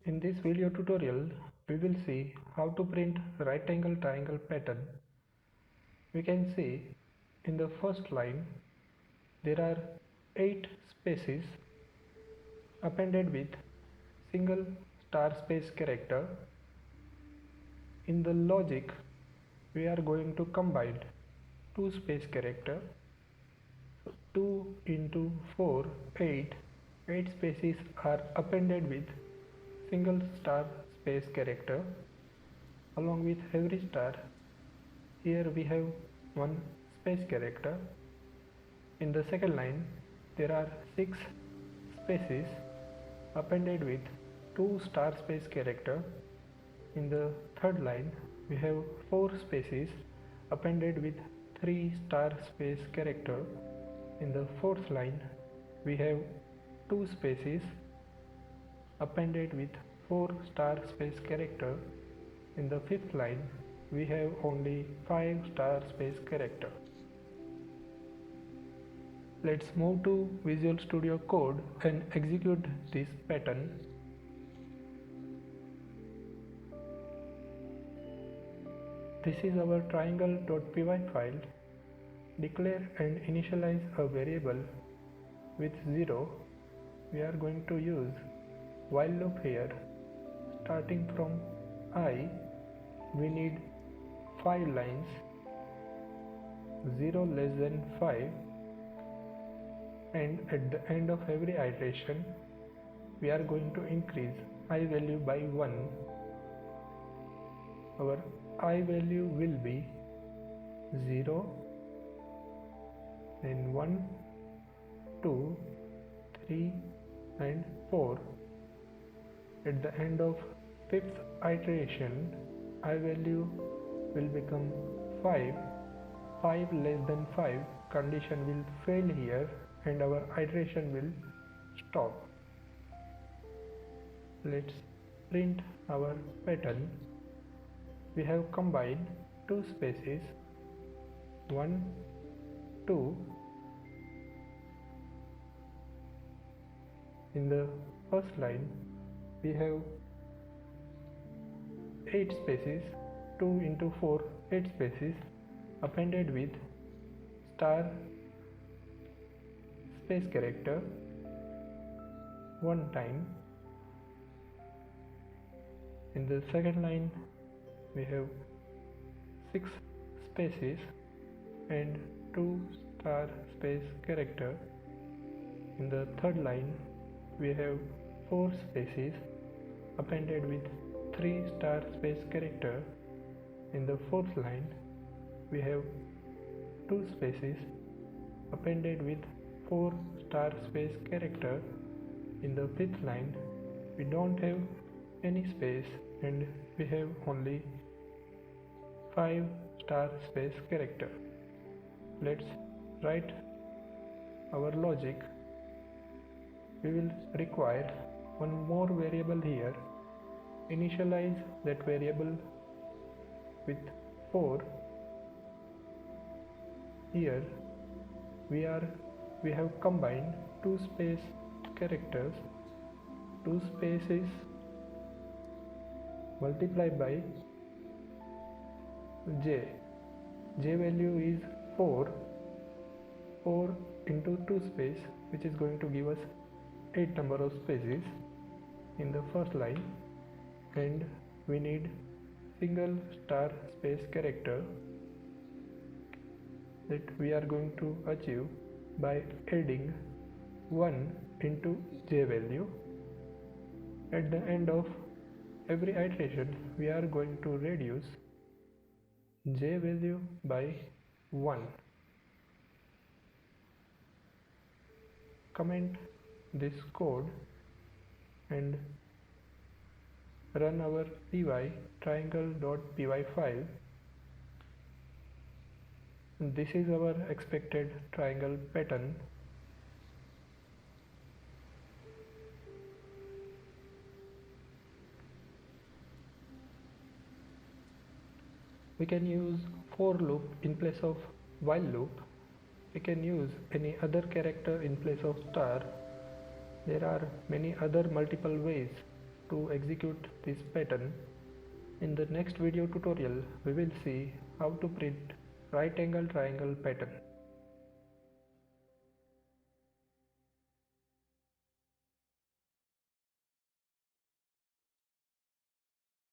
In this video tutorial, we will see how to print right angle triangle pattern. We can see in the first line there are 8 spaces appended with single star space character. In the logic, we are going to combine 2 space character. 2 into 4, 8. 8 spaces are appended with single star space character. Along with every star, here we have one space character. In the second line, there are 6 spaces appended with 2 star space character. In the third line, we have 4 spaces appended with 3 star space character. In the fourth line, we have 2 spaces appended with 4 star space character. In the fifth line, we have only 5 star space character. Let's move to Visual Studio Code and execute this pattern. This is our triangle.py file. Declare and initialize a variable with 0. We are going to use while loop here. Starting from I, we need 5 lines, 0 less than 5, and at the end of every iteration we are going to increase I value by 1. Our I value will be 0, then 1, 2, 3 and 4. At the end of 5th iteration, I value will become 5. 5 less than 5 condition will fail here and our iteration will stop. Let's print our pattern. We have combined 2 spaces, 1, 2. In the first line, we have 8 spaces, 2 into 4, 8 spaces appended with star space character one time. In the second line, we have 6 spaces and 2 star space character. In the third line, we have 4 spaces appended with 3 star space character. In the fourth line, we have 2 spaces appended with 4 star space character. In the fifth line, we don't have any space and we have only 5 star space character. Let's write our logic. We will require one more variable here. Initialize that variable with 4. Here we have combined 2 space characters, 2 spaces multiplied by j. J value is 4. 4 into 2 space, which is going to give us 8 number of spaces in the first line, and we need single star space character that we are going to achieve by adding 1 into j value. At the end of every iteration, we are going to reduce j value by 1. Comment this code and run our py triangle.py file. This is our expected triangle pattern. We can use for loop in place of while loop. We can use any other character in place of star. There are many other multiple ways to execute this pattern. In the next video tutorial, we will see how to print right angle triangle pattern.